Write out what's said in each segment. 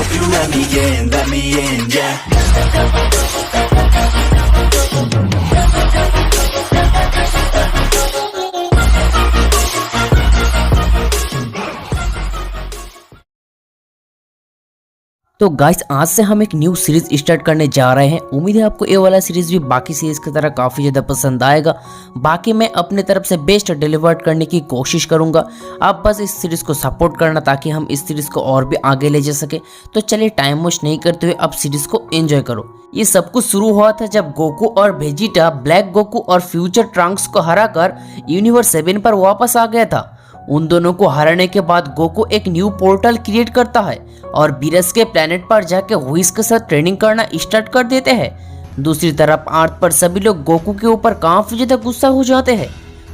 hope you let me in, yeah. तो guys आज से हम एक न्यू सीरीज स्टार्ट करने जा रहे हैं। उम्मीद है आपको ये वाला सीरीज भी बाकी सीरीज की तरह काफ़ी ज़्यादा पसंद आएगा। बाकी मैं अपने तरफ से बेस्ट डिलीवर करने की कोशिश करूंगा। आप बस इस सीरीज को सपोर्ट करना ताकि हम इस सीरीज को और भी आगे ले जा सके। तो चलिए टाइम वेस्ट नहीं करते हुए अब सीरीज को एंजॉय करो। ये सब कुछ शुरू हुआ था जब गोकू और वेजिटा ब्लैक गोकू और फ्यूचर ट्रंक्स को हराकर यूनिवर्स 7 पर वापस आ गया था। उन दोनों को हराने के बाद गोकू एक न्यू पोर्टल क्रिएट करता है और बीरस के प्लेनेट पर जाके व्हिस के साथ ट्रेनिंग करना स्टार्ट कर देते हैं। दूसरी तरफ अर्थ पर सभी लोग गोकू के ऊपर काफी ज्यादा गुस्सा हो जाते हैं।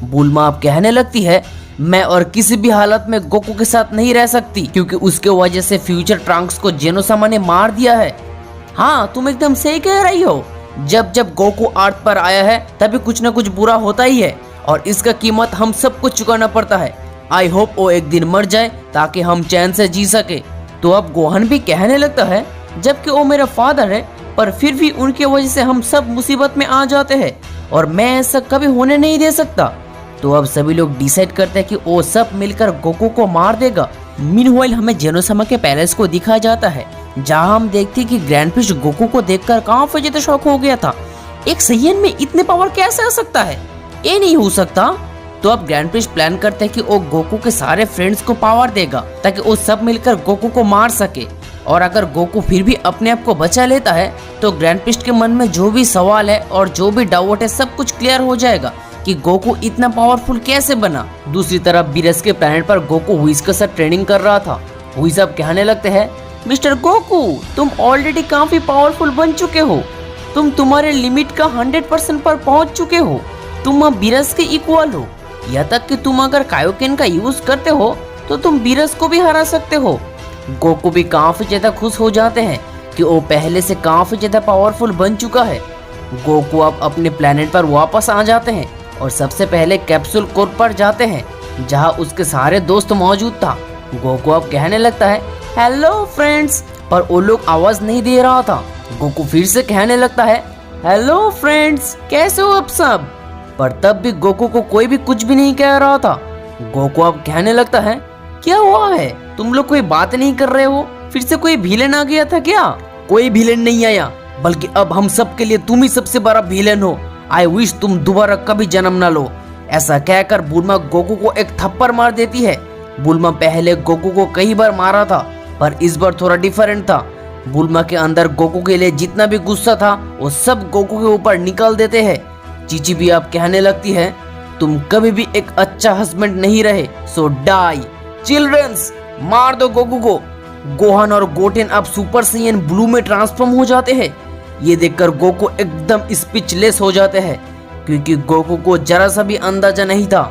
बुल्मा अब कहने लगती है मैं और किसी भी हालत में गोकू के साथ नहीं रह सकती क्योंकि उसके वजह से फ्यूचर ट्रंक्स को जेनोसामा ने मार दिया है। हाँ तुम एकदम सही कह रही हो। जब जब गोकू अर्थ पर आया है तभी कुछ न कुछ बुरा होता ही है और इसका कीमत हम सबको चुकाना पड़ता है। आई होप वो एक दिन मर जाए ताकि हम चैन से जी सके। तो अब गोहन भी कहने लगता है जबकि वो मेरा फादर है पर फिर भी उनकी वजह से हम सब मुसीबत में आ जाते हैं और मैं ऐसा कभी होने नहीं दे सकता। तो अब सभी लोग डिसाइड करते हैं कि वो सब मिलकर गोकू को मार देगा। मीनवाइल हमें जेनोसामा के पैलेस को दिखाया जाता है जहाँ हम देखते हैं कि ग्रैंडफिश गोकू को देखकर काफी ज्यादा शॉक हो गया था। एक सैयन में इतने पावर कैसे आ सकता है, ये नहीं हो सकता। तो अब ग्रैंडफिश प्लान करते हैं कि वो गोकू के सारे फ्रेंड्स को पावर देगा ताकि वो सब मिलकर गोकू को मार सके। और अगर गोकू फिर भी अपने आप को बचा लेता है तो ग्रैंडफिश के मन में जो भी सवाल है और जो भी डाउट है सब कुछ क्लियर हो जाएगा कि गोकू इतना पावरफुल कैसे बना। दूसरी तरफ बीरस के प्लेनेट पर गोकू व्हिस के साथ ट्रेनिंग कर रहा था। व्हिस अब कहने लगते हैं मिस्टर गोकू तुम ऑलरेडी काफी पावरफुल बन चुके हो। तुम तुम्हारे लिमिट का 100% पर पहुंच चुके हो। तुम अब बीरस के इक्वल हो। यहाँ तक कि तुम अगर कायोकेन का यूज करते हो तो तुम बीरस को भी हरा सकते हो। गोकू भी काफी ज्यादा खुश हो जाते हैं कि वो पहले से काफी ज्यादा पावरफुल बन चुका है। गोकू अब अपने प्लेनेट पर वापस आ जाते हैं और सबसे पहले कैप्सूल कोर पर जाते हैं जहाँ उसके सारे दोस्त मौजूद था। गोकू अब कहने लगता है हेलो फ्रेंड्स, पर वो लोग आवाज नहीं दे रहा था। गोकू फिर से कहने लगता है हेलो फ्रेंड्स, कैसे हो आप सब, पर तब भी गोकू को कोई भी कुछ भी नहीं कह रहा था। गोकू अब कहने लगता है क्या हुआ है, तुम लोग कोई बात नहीं कर रहे हो, फिर से कोई विलेन आ गया था क्या? कोई विलेन नहीं आया, बल्कि अब हम सब के लिए तुम ही सबसे बड़ा विलेन हो। आई विश तुम दोबारा कभी जन्म न लो। ऐसा कहकर बुल्मा गोकू को एक थप्पड़ मार देती है। बुल्मा पहले गोकू को कई बार मारा था पर इस बार थोड़ा डिफरेंट था। बुल्मा के अंदर गोकू के लिए जितना भी गुस्सा था वो सब गोकू के ऊपर निकाल देते हैं। चीची भी अब कहने लगती है तुम कभी भी एक अच्छा हस्बैंड नहीं रहे, सो डाई। चिल्ड्रंस, मार दो गोकू को। गोहान और गोटेन अब सुपर सैयन ब्लू में ट्रांसफॉर्म हो जाते हैं। ये देखकर गोकू एकदम स्पीचलेस हो जाते हैं क्योंकि गोकू को जरा सा भी अंदाजा नहीं था।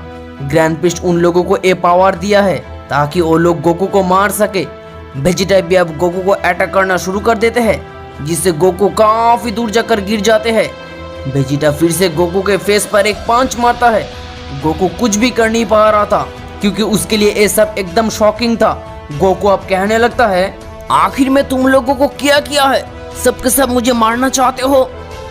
ग्रैंडफिश उन लोगों को ये पावर दिया है ताकि वो लोग गोकू को मार सके। वेजिटा भी अब गोकू को अटैक करना शुरू कर देते हैं जिससे गोकू काफी दूर जाकर गिर जाते हैं। वेजिटा फिर से गोकू के फेस पर एक पंच मारता है। गोकू कुछ भी कर नहीं पा रहा था क्योंकि उसके लिए ये सब एकदम शॉकिंग था। गोकू अब कहने लगता है आखिर में तुम लोगों को क्या किया है, सबके सब मुझे मारना चाहते हो।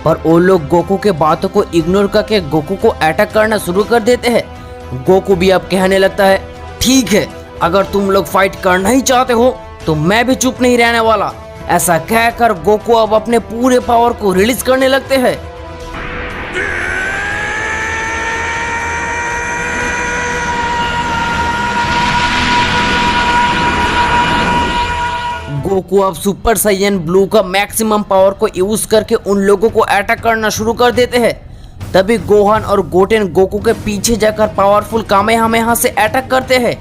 पर वो लोग गोकू के बातों को इग्नोर करके गोकू को अटैक करना शुरू कर देते हैं। गोकू भी अब कहने लगता है ठीक है, अगर तुम लोग फाइट करना ही चाहते हो तो मैं भी चुप नहीं रहने वाला। ऐसा कहकर गोकू अब अपने पूरे पावर को रिलीज करने लगते हैं। गोकू अब सुपर सैयन ब्लू का मैक्सिमम पावर को यूज करके उन लोगों को अटैक करना शुरू कर देते हैं। तभी गोहान और गोटेन गोकू के पीछे जाकर पावरफुल कामेहामेहा से अटैक करते हैं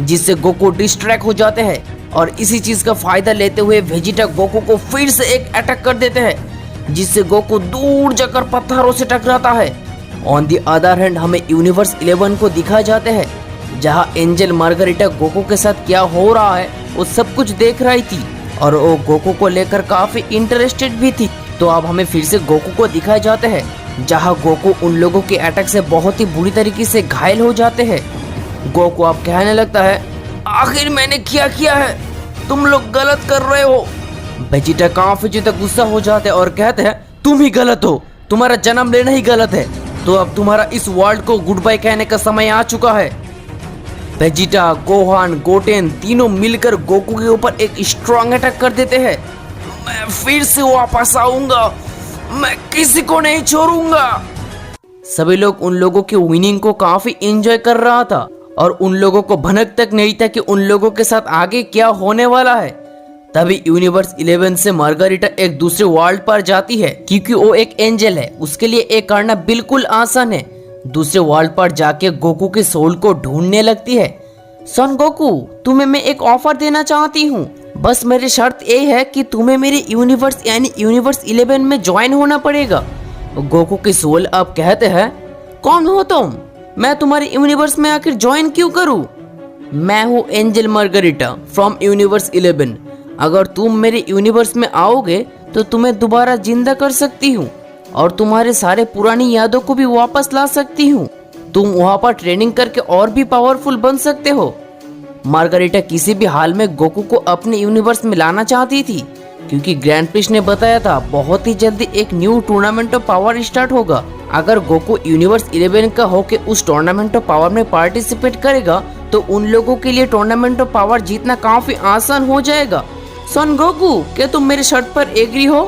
जिससे गोकू डिस्ट्रैक्ट हो जाते हैं और इसी चीज का फायदा लेते हुए वेजिटा गोकू को फिर से एक अटैक कर देते हैं जिससे गोकू दूर जाकर पत्थरों से टकराता है। ऑन दी अदर हैंड हमें यूनिवर्स 11 को दिखाए जाते हैं जहां एंजल मार्गरिटा गोकू के साथ क्या हो रहा है वो सब कुछ देख रही थी और वो गोकू को लेकर काफी इंटरेस्टेड भी थी। तो अब हमें फिर से गोकू को दिखाए जाते हैं जहां गोकू उन लोगों के अटैक से बहुत ही बुरी तरीके से घायल हो जाते हैं। गोकू अब कहने लगता है आखिर मैंने क्या किया है, तुम लोग गलत कर रहे हो। वेजिटा काफी ज्यादा गुस्सा हो जाते हैं और कहते हैं तुम ही गलत हो, तुम्हारा जन्म लेना ही गलत है। तो अब तुम्हारा इस वर्ल्ड को गुड बाय कहने का समय आ चुका है। वेजिटा, गोहान, गोटेन तीनों मिलकर गोकू के ऊपर एक स्ट्रॉन्ग अटैक कर देते हैं। मैं फिर से वापस आऊंगा, मैं किसी को नहीं छोड़ूंगा। सभी लोग उन लोगों की विनिंग को काफी एंजॉय कर रहा था और उन लोगों को भनक तक नहीं था कि उन लोगों के साथ आगे क्या होने वाला है। तभी यूनिवर्स 11 से मार्गारिटा एक दूसरे वर्ल्ड पर जाती है, क्योंकि वो एक एंजल है। उसके लिए ये करना बिल्कुल आसान है। दूसरे वर्ल्ड पर जाके गोकू के सोल को ढूंढने लगती है। सन गोकू, तुम्हें मैं एक ऑफर देना चाहती हूँ। बस मेरी शर्त ये है कि तुम्हें मेरे यूनिवर्स यानी यूनिवर्स 11 में ज्वाइन होना पड़ेगा। गोकू के सोल अब कहते हैं कौन हो तुम? मैं तुम्हारे यूनिवर्स में आखिर ज्वाइन क्यों करूं? मैं हूँ एंजल मार्गारिटा फ्रॉम यूनिवर्स 11। अगर तुम मेरे यूनिवर्स में आओगे तो तुम्हें दोबारा जिंदा कर सकती हूँ और तुम्हारे सारे पुरानी यादों को भी वापस ला सकती हूँ। तुम वहाँ पर ट्रेनिंग करके और भी पावरफुल बन सकते हो। मार्गारिटा किसी भी हाल में गोकू को अपने यूनिवर्स में लाना चाहती थी, क्योंकि ग्रैंड प्रिस्ट ने बताया था बहुत ही जल्दी एक new tournament of power start होगा। अगर गोकू यूनिवर्स 11 का होके उस टूर्नामेंट ऑफ पावर में पार्टिसिपेट करेगा तो उन लोगों के लिए टूर्नामेंट ऑफ पावर जीतना काफी आसान हो जाएगा। सन गोकू, क्या तुम मेरे शर्त पर एग्री हो?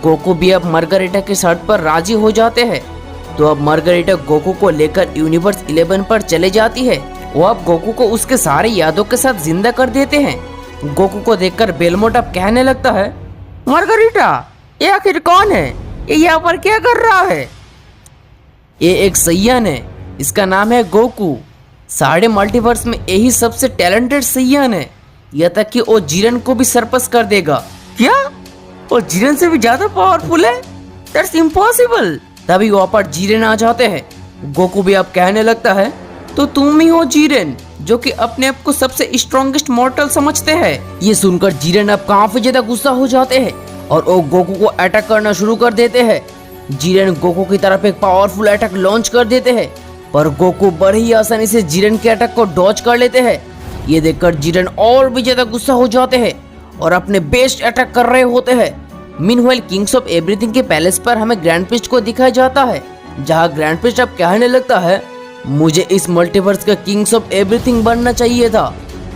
गोकू भी अब मार्गारिटा के शर्त पर राजी हो जाते हैं। तो अब मार्गारिटा गोकू को लेकर यूनिवर्स 11 पर चले जाती है। वो अब गोकू को उसके सारे यादों के साथ जिंदा कर देते हैं। गोकू को देखकर बेलमोट अब कहने लगता है मार्गारिटा, ये आखिर कौन है? ये यहाँ पर क्या कर रहा है? ये एक सैयन है, इसका नाम है गोकू। सारे मल्टीवर्स में यही सबसे टैलेंटेड सैयन है। यह तक कि वो जिरन को भी सरपस कर देगा। क्या वो जिरन से भी ज्यादा पावरफुल है? That's impossible. तभी वहाँ पर जिरन आ जाते हैं। गोकू भी अब कहने लगता है तो तुम ही हो जिरन, जो कि अपने आप को सबसे स्ट्रॉन्गेस्ट मॉर्टल समझते हैं। ये सुनकर जिरन अब काफी ज्यादा गुस्सा हो जाते हैं और वो गोकू को अटैक करना शुरू कर देते हैं। जिरन गोकू की तरफ एक पावरफुल अटैक लॉन्च कर देते हैं, पर गोकू बड़ी ही आसानी से जिरन के अटैक को डॉज कर लेते हैं। ये देखकर जिरन और भी ज्यादा गुस्सा हो जाते हैं और अपने बेस्ट अटैक कर रहे होते हैं। मीनवाइल किंग्स ऑफ एवरीथिंग के पैलेस पर हमें ग्रैंड प्रिस्ट को दिखाया जाता है, जहाँ ग्रैंड प्रिस्ट अब कहने लगता है मुझे इस मल्टीवर्स का किंग्स ऑफ एवरीथिंग बनना चाहिए था।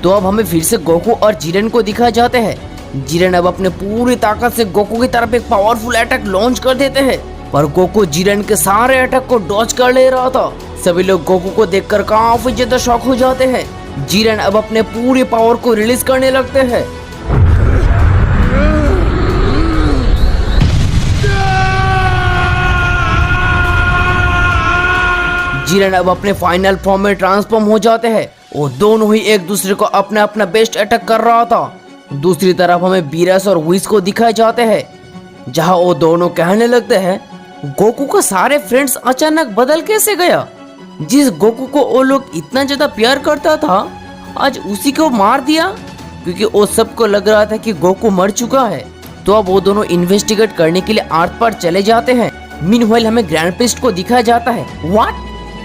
तो अब हमें फिर से गोकू और जिरन को दिखाए जाते हैं। जिरन अब अपने पूरी ताकत से गोकू की तरफ एक पावरफुल अटैक लॉन्च कर देते हैं, पर गोकू जिरन के सारे अटैक को डॉज कर ले रहा था। सभी लोग गोकू को देखकर काफी ज्यादा शॉक हो जाते हैं। जिरन अब अपने पूरी पावर को रिलीज करने लगते हैं। जिरन अब अपने फाइनल फॉर्म में ट्रांसफॉर्म हो जाते हैं। वो दोनों ही एक दूसरे को अपना अपना बेस्ट अटैक कर रहा था। दूसरी तरफ हमें बीरस और विस को दिखाए जाते हैं, जहां वो दोनों कहने लगते हैं गोकू का सारे फ्रेंड्स अचानक बदल कैसे गया? जिस गोकू को वो लोग इतना ज्यादा प्यार करता था आज उसी को मार दिया, क्योंकि वो सबको लग रहा था कि गोकू मर चुका है। तो अब वो दोनों इन्वेस्टिगेट करने के लिए अर्थ पर चले जाते हैं। मीनवाइल हमें ग्रैंड प्रिस्ट को दिखाया जाता है। व्हाट?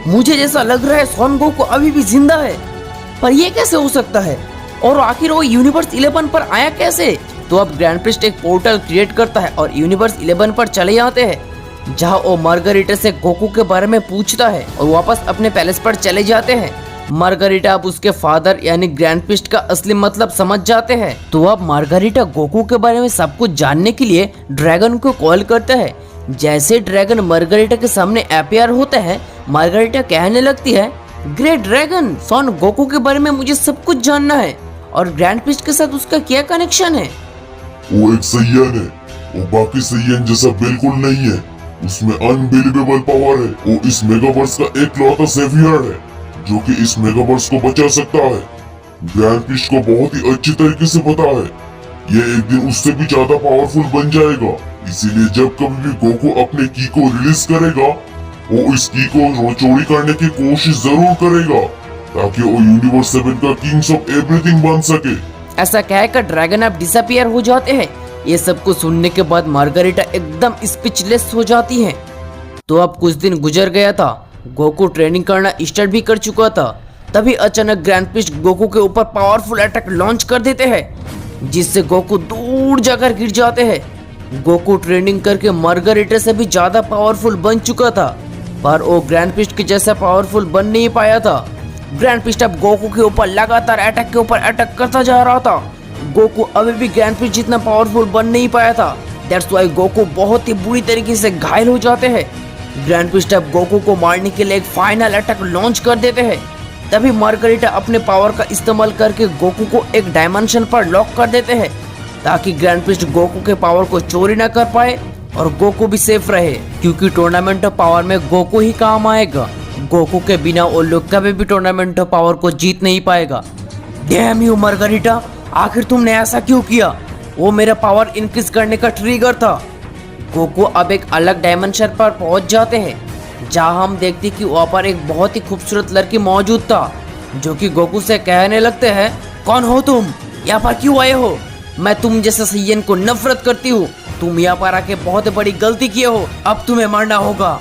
मुझे जैसा लग रहा है सन गोकू अभी भी जिंदा है, पर ये कैसे हो सकता है? और आखिर वो यूनिवर्स 11 पर आया कैसे? तो अब ग्रैंड प्रिस्ट एक पोर्टल क्रिएट करता है और यूनिवर्स 11 पर चले जाते हैं, जहां वो मार्गारिटा से गोकू के बारे में पूछता है और वापस अपने पैलेस पर चले जाते हैं। मार्गारिटा अब उसके फादर यानी ग्रैंड प्रिस्ट का असली मतलब समझ जाते हैं। तो अब मार्गारिटा गोकू के बारे में सब कुछ जानने के लिए ड्रैगन को कॉल करता है। जैसे ड्रैगन मार्गारिटा के सामने अपीयर होता है, मार्गारिटा कहने लगती है ग्रेट ड्रैगन, सन गोकू के बारे में मुझे सब कुछ जानना है और ग्रैंड प्रिस्ट के साथ उसका क्या कनेक्शन है? वो एक सैयन है, वो बाकी सैयन जैसा बिल्कुल नहीं है। उसमें अनबिलीवेबल पावर है। वो इस मेगावर्स का एकलौता सेवियर है जो कि इस मेगावर्स को बचा सकता है। ग्रैंड प्रिस्ट को बहुत ही अच्छी तरीके से पता है ये एक दिन उससे भी ज्यादा पावरफुल बन जाएगा। इसीलिए जब कभी भी गोकू अपने की को रिलीज करेगा, वो इस की को चोरी करने की कोशिश जरूर करेगा ताकि वो यूनिवर्स 7 का किंग्स ऑफ एवरीथिंग बन सके। ऐसा कहकर ड्रैगन अब डिसअपियर हो जाते हैं। ये सब कुछ सुनने के बाद मार्गारिटा एकदम स्पीचलेस हो जाती है। तो अब कुछ दिन गुजर गया था, गोकू ट्रेनिंग करना स्टार्ट भी कर चुका था। तभी अचानक ग्रैंड प्रिस्ट गोकू के ऊपर पावरफुल अटैक लॉन्च कर देते हैं। जिससे गोकू दूर जाकर गिर जाते हैं। गोकू ट्रेनिंग करके मार्गरेटा से भी ज्यादा पावरफुल बन चुका था, पर वो ग्रैंड पिस्ट के जैसा पावरफुल बन नहीं पाया था। ग्रैंड पिस्ट अब गोकू के ऊपर लगातार अटैक के ऊपर अटैक करता जा रहा था। गोकू अभी भी ग्रैंड पिस्ट जितना पावरफुल बन नहीं पाया था। दैट्स वाई गोकू बहुत ही बुरी तरीके से घायल हो जाते हैं। ग्रैंड पिस्ट अब गोकू को मारने के लिए एक फाइनल अटैक लॉन्च कर देते हैं। तभी मार्गरेटा अपने पावर का इस्तेमाल करके गोकू को एक डायमेंशन पर लॉक कर देते हैं, ताकि ग्रैंड पिस्ट गोकू के पावर को चोरी न कर पाए और गोकू भी सेफ रहे, क्योंकि टूर्नामेंट ऑफ पावर में गोकू ही काम आएगा। गोकू के बिना वो लोग कभी भी टूर्नामेंट ऑफ पावर को जीत नहीं पाएगा। डैम यू मार्गरेटा, आखिर तुमने ऐसा क्यों किया? वो मेरा पावर इंक्रीज करने का ट्रिगर था। गोकू अब एक अलग डायमेंशन पर पहुंच जाते हैं, जहां हम देखते कि वहाँ पर एक बहुत ही खूबसूरत लड़की मौजूद था, जो कि गोकू से कहने लगते हैं, कौन हो तुम? यहाँ पर क्यों आए हो? मैं तुम जैसे सैयन को नफरत करती हूँ। तुम यहाँ पर आके बहुत बड़ी गलती किए हो, अब तुम्हें मरना होगा।